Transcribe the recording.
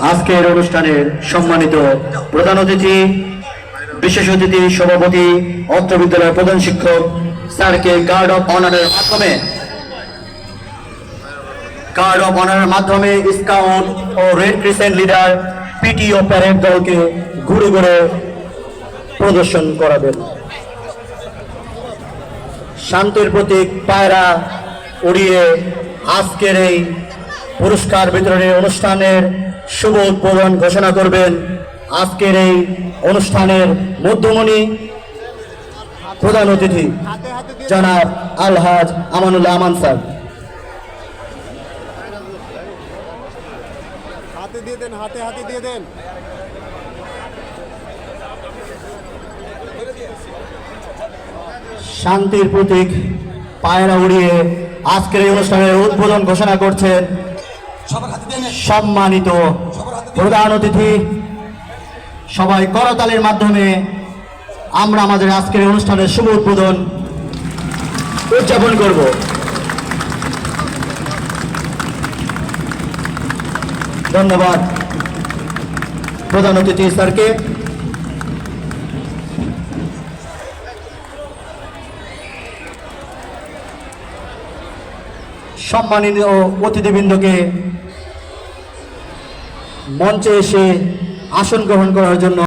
আজকের অনুষ্ঠানের সম্মানিত প্রধান অতিথি, বিশেষ অতিথি, সভাপতি, অত্র বিদ্যালয়ের প্রধান শিক্ষক স্যারকে গার্ড অফ অনারের মাধ্যমে স্কাউট ও রেড ক্রিসেন্ট লিডার পিটি ও প্যারেড দলকে ঘুরে ঘুরে প্রদর্শন করাবেন। শান্তির প্রতীক পায়রা উড়িয়ে আজকের এই পুরস্কার বিতরণী অনুষ্ঠানের শুভ উদ্বোধন ঘোষণা করবেন আজকের এই অনুষ্ঠানের মধ্যমণি প্রধান অতিথি জনাব আলহাজ আমানুল্লাহ আমান স্যার। হাতে দিয়ে দেন, হাতে দিয়ে দেন। শান্তির প্রতীক পায়রা উড়িয়ে আজকের এই অনুষ্ঠানের উদ্বোধন ঘোষণা করছেন সম্মানিত প্রধান অতিথি। সবাই করতালির মাধ্যমে আমরা আমাদের আজকের অনুষ্ঠানের শুভ উদ্বোধন উদযাপন করব। ধন্যবাদ প্রধান অতিথি স্যারকে। সম্মানিত অতিথিবৃন্দকে মঞ্চে এসে আসন গ্রহণ করার জন্য